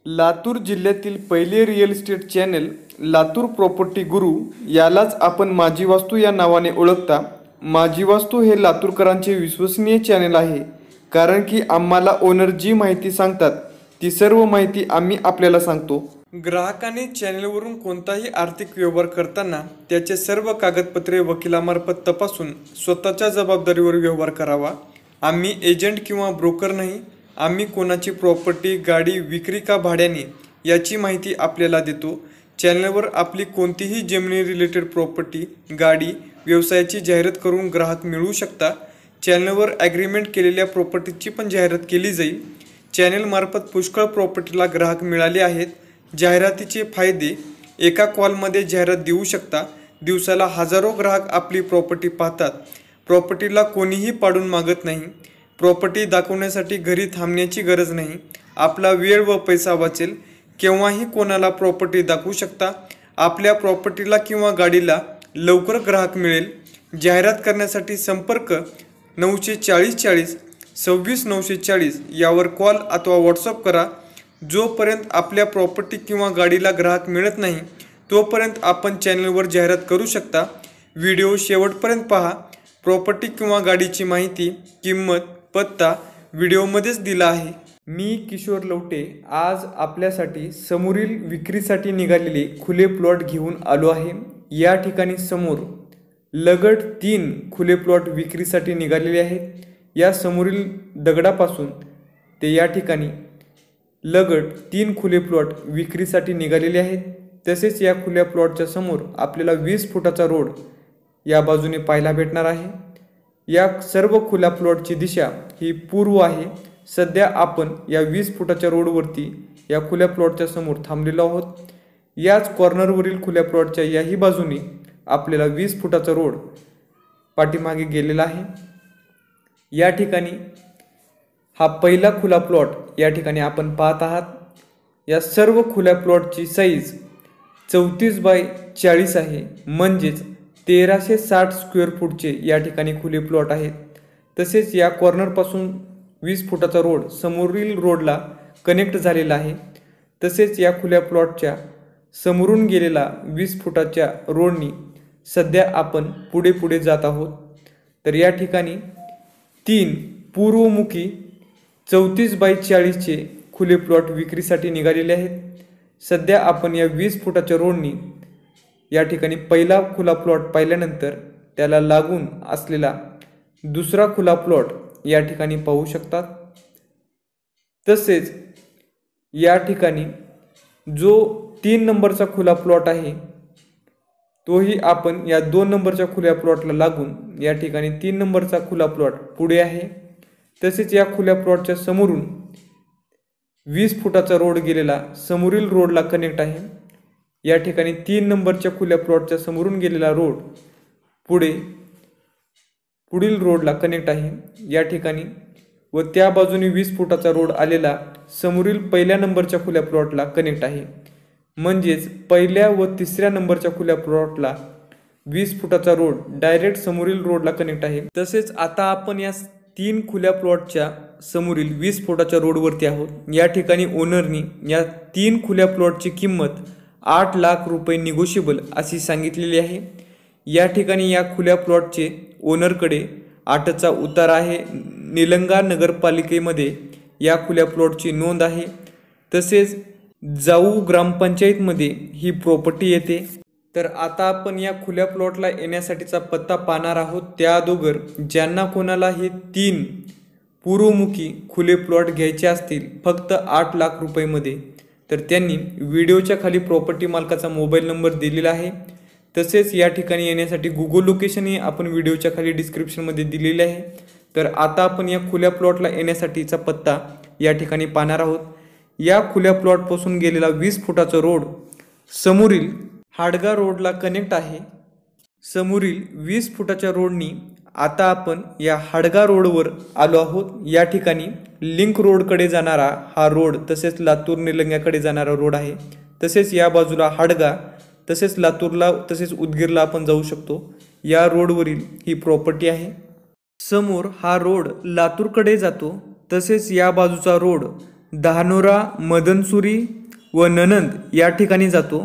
लातूर जिल्ह्यातील पहिले real estate channel Latur property गुरु यालाच आपण माझी वास्तू या नावाने ओळखता। माझी वास्तू हे लातूरकरांचे विश्वसनीय चॅनल आहे, कारण की आम्हाला ओनर जी माहिती सांगतात ती सर्व माहिती आम्ही आपल्याला सांगतो। ग्राहकाने चॅनलवरून कोणताही आर्थिक व्यवहार करताना त्याचे सर्व कागदपत्रे वकिलामार्फत तपासून स्वतःच्या जबाबदारीवर व्यवहार करावा। आम्ही एजंट किंवा ब्रोकर नाही। आम्ही कोणाची प्रॉपर्टी, गाडी विक्री का भाड्याने याची माहिती आपल्याला देतो। चॅनलवर आपली कोणतीही जमिनी रिलेटेड प्रॉपर्टी, गाडी, व्यवसायाची जाहिरात करून ग्राहक मिळवू शकता। चॅनलवर ॲग्रीमेंट केलेल्या प्रॉपर्टीची पण जाहिरात केली जाईल। चॅनलमार्फत पुष्कळ प्रॉपर्टीला ग्राहक मिळाले आहेत। जाहिरातीचे फायदे: एका कॉलमध्ये जाहिरात देऊ शकता। दिवसाला हजारो ग्राहक आपली प्रॉपर्टी पाहतात। प्रॉपर्टीला कोणीही पाडून मागत नाही। प्रॉपर्टी दाखवण्यासाठी घरी थांबण्याची गरज नाही। आपला वेळ व पैसा वाचेल। केव्हाही कोणाला प्रॉपर्टी दाखवू शकता। आपल्या प्रॉपर्टीला किंवा गाडीला लवकर ग्राहक मिळेल। जाहिरात करण्यासाठी संपर्क 940 40 26 940 यावर कॉल अथवा व्हॉट्सअप करा। जोपर्यंत आपल्या प्रॉपर्टी किंवा गाडीला ग्राहक मिळत नाही तोपर्यंत आपण चॅनलवर जाहिरात करू शकता। व्हिडिओ शेवटपर्यंत पहा। प्रॉपर्टी किंवा गाडीची माहिती, किंमत, पत्ता व्हिडिओमध्येच दिला आहे। मी किशोर लवटे आज आपल्यासाठी समोरील विक्रीसाठी निघालेले खुले प्लॉट घेऊन आलो आहे। या ठिकाणी समोर लगट 3 खुले प्लॉट विक्रीसाठी निघालेले आहेत। या समोरील दगडापासून ते या ठिकाणी लगट 3 खुले प्लॉट विक्रीसाठी निघालेले आहेत। तसेच या खुल्या प्लॉटच्या समोर आपल्याला 20 फुटाचा रोड या बाजूने पाहायला भेटणार आहे। या सर्व खुल्या प्लॉटची दिशा ही पूर्व आहे। सध्या आपण या 20 फुटाच्या रोडवरती या खुल्या प्लॉटच्या समोर थांबलेलो आहोत। याच कॉर्नरवरील खुल्या प्लॉटच्या याही बाजूने आपल्याला 20 फुटाचा रोड पाठीमागे गेलेला आहे। या ठिकाणी हा पहिला खुला प्लॉट या ठिकाणी आपण पाहत आहात। या सर्व खुल्या प्लॉटची साईज 34 बाय 40 आहे, म्हणजेच 1360 स्क्वेअर फूटचे या ठिकाणी खुले प्लॉट आहेत। तसेच या कॉर्नरपासून 20 फुटाचा रोड समोरील रोडला कनेक्ट झालेला आहे। तसेच या खुल्या प्लॉटच्या समोरून गेलेला 20 फुटाच्या रोडनी सध्या आपण पुढे जात आहोत। तर या ठिकाणी 3 पूर्वमुखी 34 बाय 40चे खुले प्लॉट विक्रीसाठी निघालेले आहेत। सध्या आपण या 20 फुटाच्या रोडनी या ठिकाणी पहिला खुला प्लॉट पाहिल्यानंतर त्याला लागून असलेला दुसरा खुला प्लॉट या ठिकाणी पाहू शकतात। तसेच या ठिकाणी जो 3 नंबरचा खुला प्लॉट आहे तोही आपण या 2 नंबरच्या खुल्या प्लॉटला लागून या ठिकाणी 3 नंबरचा खुला प्लॉट पुढे आहे। तसेच या खुल्या प्लॉटच्या समोरून 20 फुटाचा रोड गेलेला समोरील रोडला कनेक्ट आहे। या ठिकाणी 3 नंबरच्या खुल्या प्लॉटच्या समोरून गेलेला रोड पुढील रोडला कनेक्ट आहे। या ठिकाणी व त्या बाजूने 20 फुटाचा रोड आलेला समोरील पहिल्या नंबरच्या खुल्या प्लॉटला कनेक्ट आहे। म्हणजेच पहिल्या व तिसऱ्या नंबरच्या खुल्या प्लॉटला 20 फुटाचा रोड डायरेक्ट समोरील रोडला कनेक्ट आहे। तसेच आता आपण या 3 खुल्या प्लॉटच्या समोरील 20 फुटाच्या रोडवरती आहोत। या ठिकाणी ओनरनी या 3 खुल्या प्लॉटची किंमत 8 लाख रुपये निगोशिएबल अशी सांगितलेली आहे। या ठिकाणी या खुल्या प्लॉटचे ओनरकडे 8चा उतार आहे। निलंगा नगरपालिकेमध्ये या खुल्या प्लॉटची नोंद आहे। तसेच जाऊ ग्रामपंचायतमध्ये ही प्रॉपर्टी येते। तर आता आपण या खुल्या प्लॉटला येण्यासाठीचा पत्ता पाहणार आहोत। त्या अगोदर ज्यांना कोणाला हे 3 पूर्वमुखी खुले प्लॉट घ्यायचे असतील फक्त 8 लाख रुपयेमध्ये, तर त्यांनी व्हिडिओच्या खाली प्रॉपर्टी मालकाचा मोबाईल नंबर दिलेला आहे। तसेच या ठिकाणी येण्यासाठी गुगल लोकेशनही आपण व्हिडिओच्या खाली डिस्क्रिप्शनमध्ये दिलेले आहे। तर आता आपण या खुल्या प्लॉटला येण्यासाठीचा पत्ता या ठिकाणी पाहणार आहोत। या खुल्या प्लॉटपासून गेलेला 20 फुटाचा रोड समोरील हाडगा रोडला कनेक्ट आहे। समोरील 20 फुटाच्या रोडनी आता आपण या हाडगा रोडवर आलो आहोत। या ठिकाणी लिंक रोडकडे जाणारा हा रोड, तसेच लातूर निलंग्याकडे जाणारा रोड आहे। तसेच या बाजूला हाडगा, तसेच लातूरला तसेच उदगीरला आपण जाऊ शकतो। या रोडवरील ही प्रॉपर्टी आहे। समोर हा रोड लातूरकडे जातो। तसेच या बाजूचा रोड धानोरा, मदनसुरी व नणंद या ठिकाणी जातो.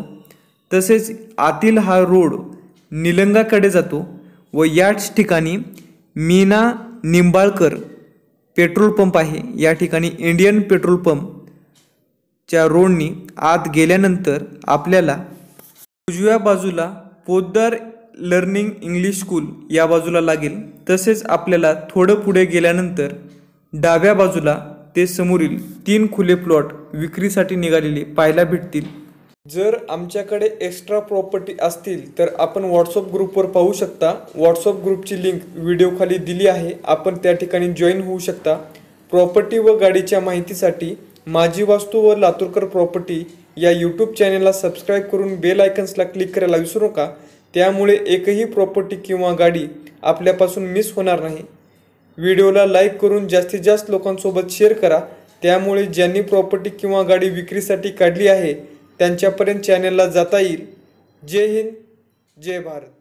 तसेच आतील हा रोड निलंगाकडे जातो व याच ठिकाणी मीना निंबाळकर पेट्रोल पंप आहे. या ठिकाणी इंडियन पेट्रोल पंपच्या रोडनी आत गेल्यानंतर आपल्याला उजव्या बाजूला पोद्दार लर्निंग इंग्लिश स्कूल या बाजूला लागेल. तसेच आपल्याला थोडं पुढे गेल्यानंतर डाव्या बाजूला ते समोरील 3 खुले प्लॉट विक्रीसाठी निघालेले पाहायला भेटतील. जर आमच्याकडे एक्स्ट्रा प्रॉपर्टी असतील तर आपण व्हॉट्सअप ग्रुपवर पाहू शकता. व्हॉट्सअप ग्रुपची लिंक व्हिडिओ खाली दिली आहे. आपण त्या ठिकाणी जॉईन होऊ शकता. प्रॉपर्टी व गाडीच्या माहितीसाठी माझी वास्तू व लातूरकर प्रॉपर्टी या यूट्यूब चॅनलला सबस्क्राईब करून बेल आयकन्सला क्लिक करायला विसरू नका. त्यामुळे एकही प्रॉपर्टी किंवा गाडी आपल्यापासून मिस होणार नाही. व्हिडिओला लाईक करून जास्तीत जास्त लोकांसोबत शेअर करा. त्यामुळे ज्यांनी प्रॉपर्टी किंवा गाडी विक्रीसाठी काढली आहे त्यांच्यापर्यंत चॅनलला जाता येईल. जय हिंद, जय भारत.